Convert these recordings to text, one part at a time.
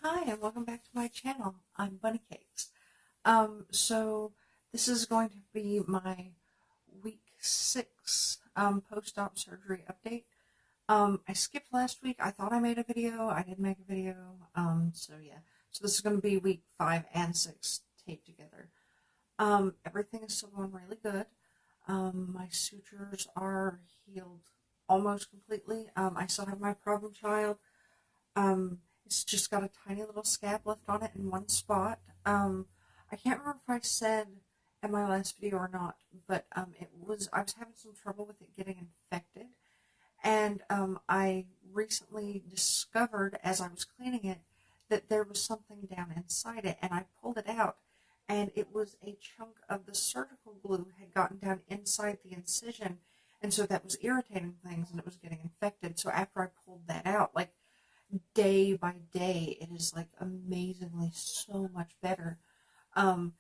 Hi, and welcome back to my channel. I'm Bunny Cakes. So this is going to be my week 6 post-op surgery update. I skipped last week. I thought I made a video. I didn't make a video. So yeah. So this is going to be week 5 and 6 taped together. Everything is still going really good. My sutures are healed almost completely. I still have my problem child. It's just got a tiny little scab left on it in one spot. I can't remember if I said in my last video or not, but I was having some trouble with it getting infected, and I recently discovered as I was cleaning it that there was something down inside it, and I pulled it out, and it was a chunk of the surgical glue had gotten down inside the incision, and so that was irritating things, and it was getting infected. So after I pulled that out, like day by day, it is like amazingly so much better. And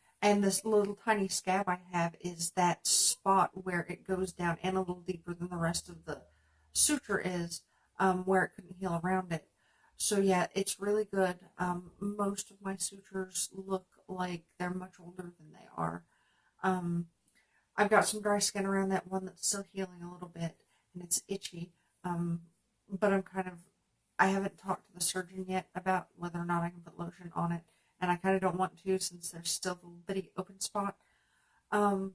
this little tiny scab I have is that spot where it goes down and a little deeper than the rest of the suture is, where it couldn't heal around it. So yeah, it's really good. Most of my sutures look like they're much older than they are. Um, I've got some dry skin around that one that's still healing a little bit, and it's itchy. But I haven't talked to the surgeon yet about whether or not I can put lotion on it, and I kind of don't want to since there's still a little bitty open spot. But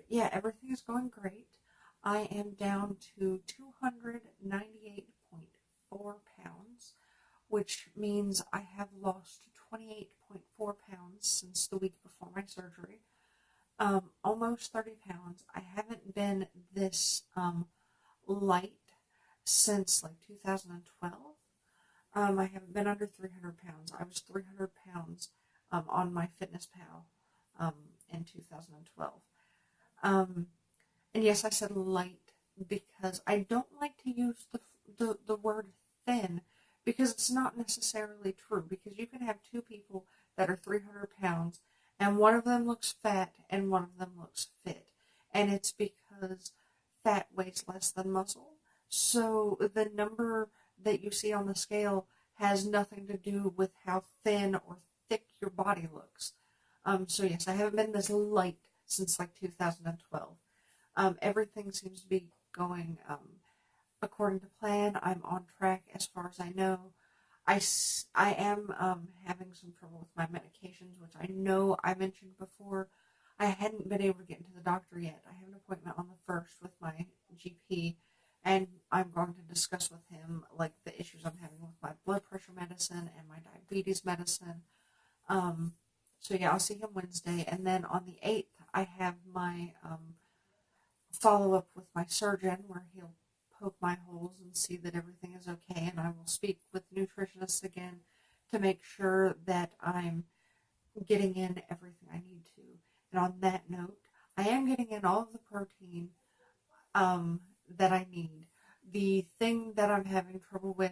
yeah, everything is going great. I am down to 298.4 pounds, which means I have lost 28.4 pounds since the week before my surgery. Almost 30 pounds. I haven't been this light since like 2012. I haven't been under 300 pounds. I was 300 pounds on my Fitness Pal in 2012. And yes, I said light because I don't like to use the word thin, because it's not necessarily true, because you can have two people that are 300 pounds and one of them looks fat and one of them looks fit. And it's because fat weighs less than muscle. So the number that you see on the scale has nothing to do with how thin or thick your body looks. So yes, I haven't been this light since like 2012. Everything seems to be going according to plan. I'm on track as far as I know. I am having some trouble with my medications, which I know I mentioned before. I hadn't been able to get into the doctor yet. I have an appointment on the 1st with my GP, and I'm going to discuss with him like the issues I'm having with my blood pressure medicine and my diabetes medicine. So yeah, I'll see him Wednesday, and then on the 8th I have my follow up with my surgeon where he'll poke my holes and see that everything is okay, and I will speak with nutritionists again to make sure that I'm getting in everything I need to. And on that note, I am getting in all of the protein that I need. The thing that I'm having trouble with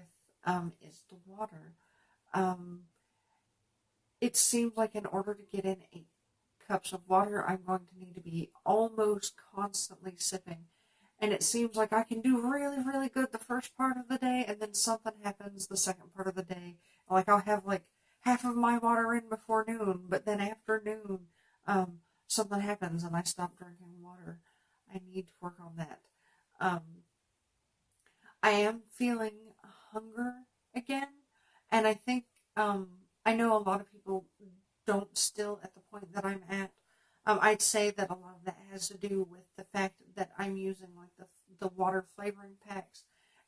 is the water. It seems like in order to get in 8 cups of water, I'm going to need to be almost constantly sipping. And it seems like I can do really, really good the first part of the day, and then something happens the second part of the day. Like I'll have like half of my water in before noon, but then after noon, something happens and I stop drinking water. I need to work on that. I am feeling hunger again, and I think I know a lot of people don't still at the point that I'm at. I'd say that a lot of that has to do with the fact that I'm using like the water flavoring packs,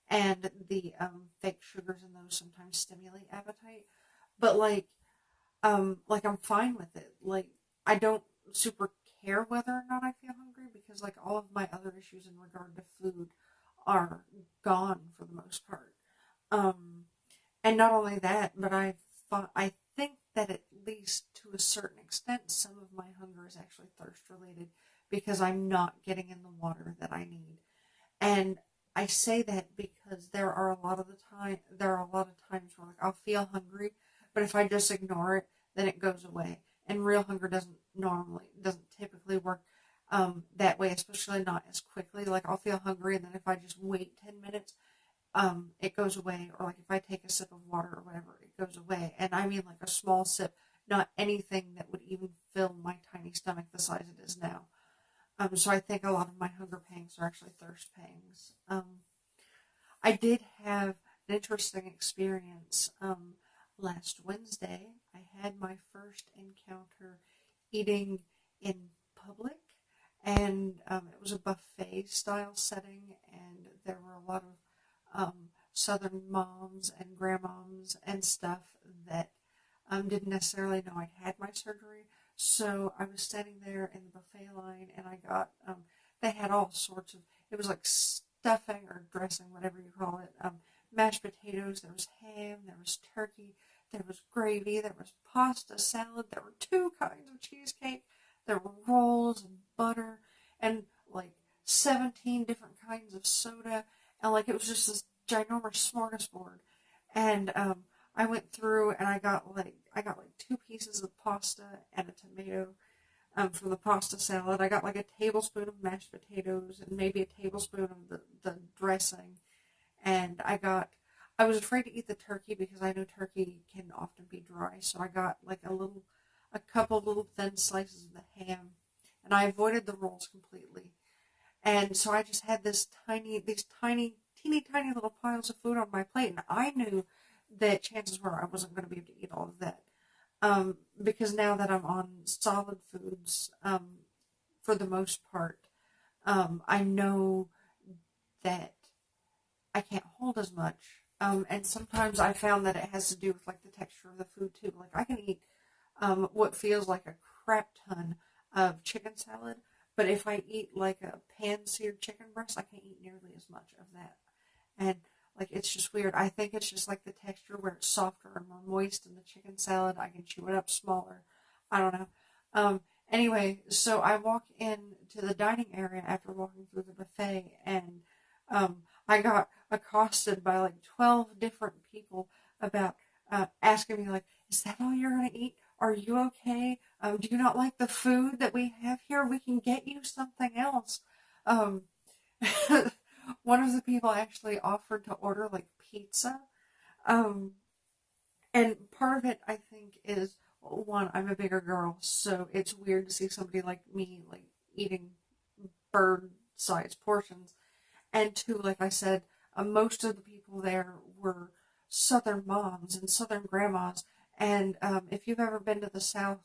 and the fake sugars in those sometimes stimulate appetite. But like I'm fine with it. Like I don't super care whether or not I feel hungry, because like all of my other issues in regard to food are gone for the most part. Um, and not only that, but I think that at least to a certain extent, some of my hunger is actually thirst related, because I'm not getting in the water that I need. And I say that because there are a lot of times where like I'll feel hungry, but if I just ignore it, then it goes away. And real hunger doesn't typically work that way, especially not as quickly. Like I'll feel hungry, and then if I just wait 10 minutes, it goes away. Or like if I take a sip of water or whatever, it goes away. And I mean like a small sip, not anything that would even fill my tiny stomach the size it is now. So I think a lot of my hunger pangs are actually thirst pangs. I did have an interesting experience last Wednesday. I had my first encounter eating in public, and it was a buffet style setting, and there were a lot of Southern moms and grandmoms and stuff that didn't necessarily know I'd had my surgery. So I was standing there in the buffet line, and I got, they had all sorts of, it was like stuffing or dressing, whatever you call it, mashed potatoes, there was ham, there was turkey, there was gravy, there was pasta salad, there were 2 kinds of cheesecake, there were rolls and butter, and like 17 different kinds of soda, and like it was just this ginormous smorgasbord. And I went through and I got like 2 pieces of pasta and a tomato from the pasta salad. I got like a tablespoon of mashed potatoes and maybe a tablespoon of the dressing. And I was afraid to eat the turkey because I know turkey can often be dry. So I got like a couple of little thin slices of the ham. And I avoided the rolls completely. And so I just had these tiny, teeny tiny little piles of food on my plate. And I knew that chances were I wasn't going to be able to eat all of that. Because now that I'm on solid foods, for the most part, I know that I can't hold as much. And sometimes I found that it has to do with like the texture of the food too. Like I can eat what feels like a crap ton of chicken salad, but if I eat like a pan-seared chicken breast, I can't eat nearly as much of that. And like it's just weird. I think it's just like the texture where it's softer and more moist in the chicken salad. I can chew it up smaller. I don't know. Anyway, so I walk into the dining area after walking through the buffet, and I got accosted by like 12 different people about asking me like, "Is that all you're gonna eat? Are you okay? Do you not like the food that we have here? We can get you something else." Um, One of the people actually offered to order like pizza. Um, and part of it, I think, is one, I'm a bigger girl, so it's weird to see somebody like me like eating bird-sized portions. And two, like I said, most of the people there were Southern moms and Southern grandmas. And if you've ever been to the South,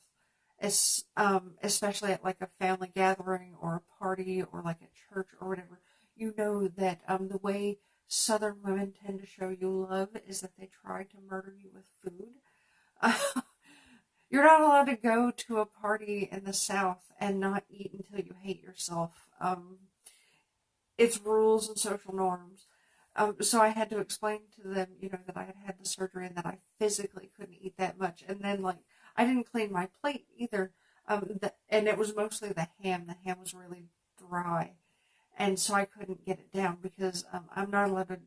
especially at like a family gathering or a party or like at church or whatever, you know that the way Southern women tend to show you love is that they try to murder you with food. You're not allowed to go to a party in the South and not eat until you hate yourself. It's rules and social norms. So I had to explain to them, that I had had the surgery and that I physically couldn't eat that much. And then, like, I didn't clean my plate either. And it was mostly the ham. The ham was really dry. And so I couldn't get it down because I'm not allowed to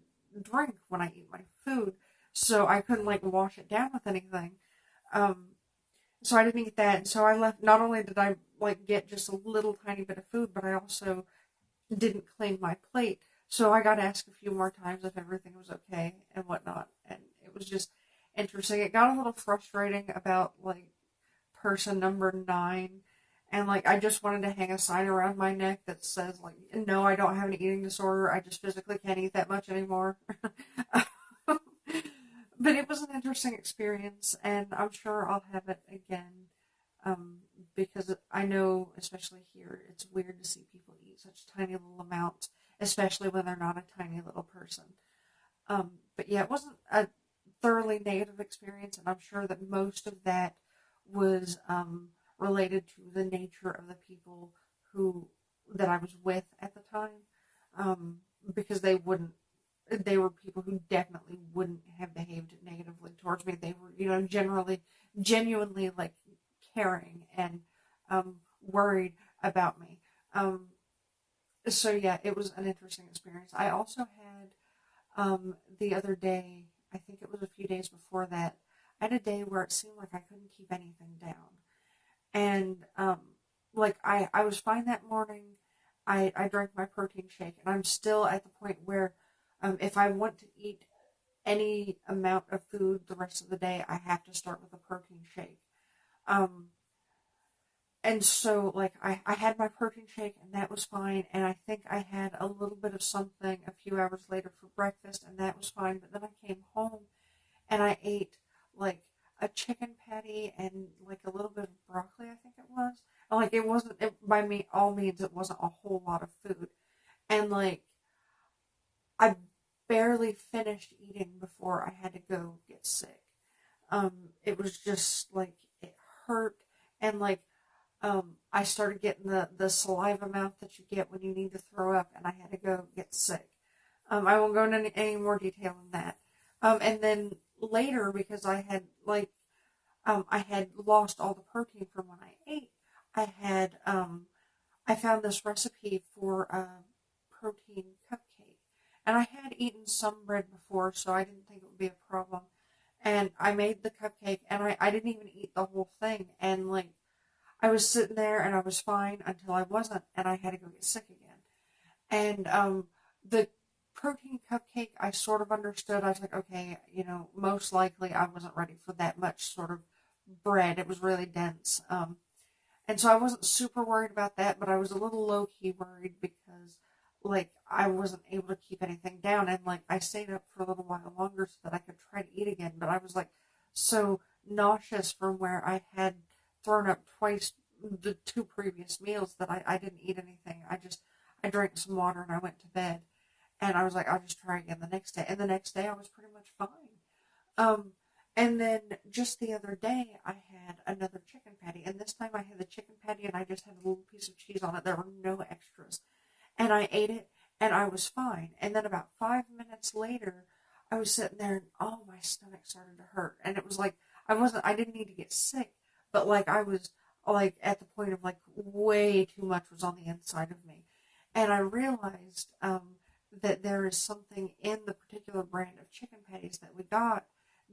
drink when I eat my food. So I couldn't, like, wash it down with anything. So I didn't eat that. And so I left, not only did I, like, get just a little tiny bit of food, but I also didn't clean my plate. So I got asked a few more times if everything was okay and whatnot. And it was just interesting. It got a little frustrating about, like, person number 9. And, like, I just wanted to hang a sign around my neck that says, like, no, I don't have an eating disorder. I just physically can't eat that much anymore. But it was an interesting experience, and I'm sure I'll have it again. Because I know, especially here, it's weird to see people eat such tiny little amounts, especially when they're not a tiny little person. But yeah, it wasn't a thoroughly negative experience, and I'm sure that most of that was related to the nature of the people that I was with at the time, because they were people who definitely wouldn't have behaved negatively towards me. They were, genuinely like caring and worried about me. So yeah, it was an interesting experience. I also had the other day, I think it was a few days before that, I had a day where it seemed like I couldn't keep anything down. And like I was fine that morning. I drank my protein shake, and I'm still at the point where if I want to eat any amount of food the rest of the day, I have to start with a protein shake. Um, and so, like, I had my protein shake, and that was fine. And I think I had a little bit of something a few hours later for breakfast, and that was fine. But then I came home, and I ate, like, a chicken patty and, like, a little bit of broccoli, I think it was. And, like, it wasn't, by me, all means, it wasn't a whole lot of food. And, like, I barely finished eating before I had to go get sick. It was just, like, it hurt. And, like, I started getting the saliva mouth that you get when you need to throw up, and I had to go get sick. I won't go into any more detail on that. And then later, because I had, like, I had lost all the protein from when I ate, I found this recipe for a protein cupcake. And I had eaten some bread before, so I didn't think it would be a problem. And I made the cupcake, and I didn't even eat the whole thing. And, like, I was sitting there and I was fine until I wasn't, and I had to go get sick again. And the protein cupcake, I sort of understood. I was like, okay, most likely I wasn't ready for that much sort of bread. It was really dense. And so I wasn't super worried about that, but I was a little low key worried because, like, I wasn't able to keep anything down. And, like, I stayed up for a little while longer so that I could try to eat again. But I was, like, so nauseous from where I had thrown up twice the two previous meals that I didn't eat anything. I drank some water and I went to bed. And I was like, I'll just try again the next day. And the next day I was pretty much fine. Um, and then just the other day I had another chicken patty. And this time I had the chicken patty and I just had a little piece of cheese on it. There were no extras. And I ate it and I was fine. And then about 5 minutes later, I was sitting there and my stomach started to hurt. And it was like, I didn't need to get sick, but, like, I was, like, at the point of, like, way too much was on the inside of me. And I realized that there is something in the particular brand of chicken patties that we got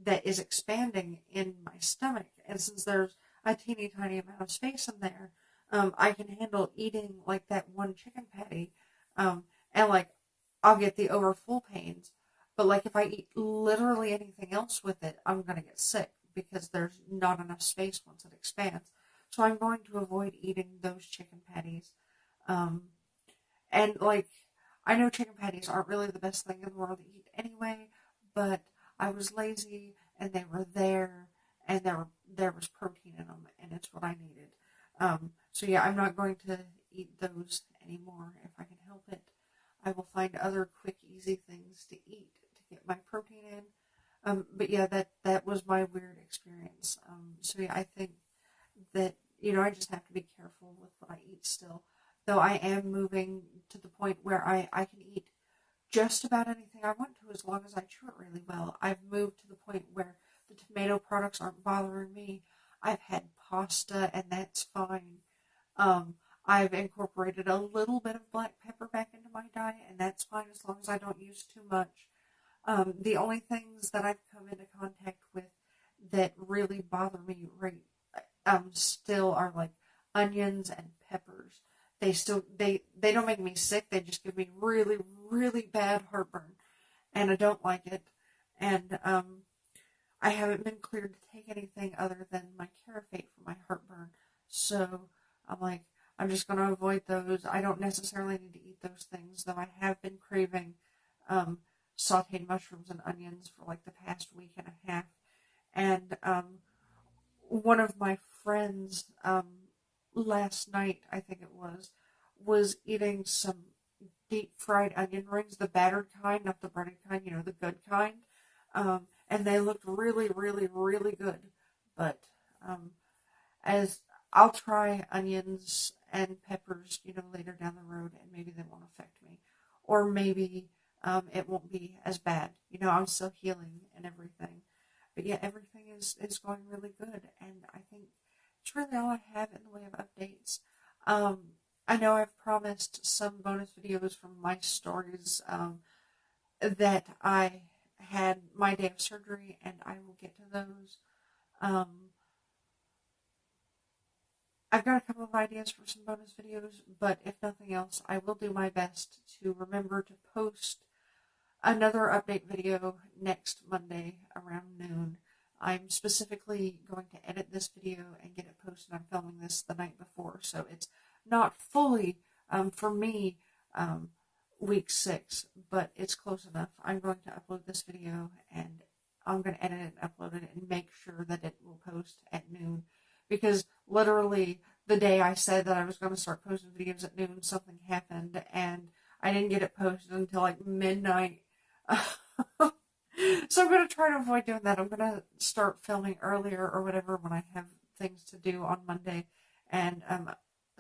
that is expanding in my stomach. And since there's a teeny tiny amount of space in there, I can handle eating, like, that one chicken patty, and, like, I'll get the overfull pains. But, like, if I eat literally anything else with it, I'm going to get sick because there's not enough space once it expands. So I'm going to avoid eating those chicken patties. Um, and, like, I know chicken patties aren't really the best thing in the world to eat anyway, but I was lazy and they were there and there was protein in them and it's what I needed. So yeah, I'm not going to eat those anymore if I can help it. I will find other quick, easy things to eat to get my protein in. But yeah, that was my weird experience. So yeah, I think that, I just have to be careful with what I eat still. Though I am moving to the point where I can eat just about anything I want to as long as I chew it really well. I've moved to the point where the tomato products aren't bothering me. I've had pasta and that's fine. I've incorporated a little bit of black pepper back into my diet and that's fine as long as I don't use too much. The only things that I've come into contact with that really bother me still are, like, onions and peppers. They don't make me sick. They just give me really, really bad heartburn, and I don't like it. And I haven't been cleared to take anything other than my Carafate for my heartburn. So I'm like, I'm just going to avoid those. I don't necessarily need to eat those things, though I have been craving sauteed mushrooms and onions for, like, the past week and a half. And one of my friends last night, I think it was eating some deep fried onion rings, the battered kind, not the breaded kind, the good kind. And they looked really, really, really good. But as I'll try onions and peppers, later down the road, and maybe they won't affect me. Or maybe it won't be as bad. I'm still healing and everything. But yeah, everything is going really good. And I think it's really all I have in the way of updates. I know I've promised some bonus videos from my stories that I had my day of surgery, and I will get to those. I've got a couple of ideas for some bonus videos, but if nothing else, I will do my best to remember to post another update video next Monday around noon. I'm specifically going to edit this video and get it posted. I'm filming this the night before, so it's not fully, for me, week 6, but it's close enough. I'm going to upload this video, and I'm going to edit it and upload it and make sure that it will post at noon, because literally the day I said that I was going to start posting videos at noon, something happened, and I didn't get it posted until like midnight. So I'm going to try to avoid doing that. I'm going to start filming earlier or whatever when I have things to do on Monday, and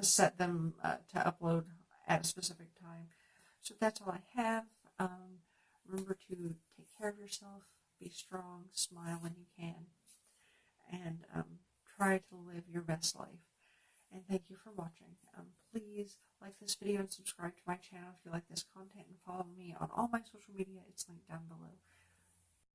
set them to upload at a specific time. So that's all I have. Remember to take care of yourself, be strong, smile when you can, and try to live your best life. And thank you for watching. Please like this video and subscribe to my channel if you like this content, and follow me on all my social media. It's linked down below.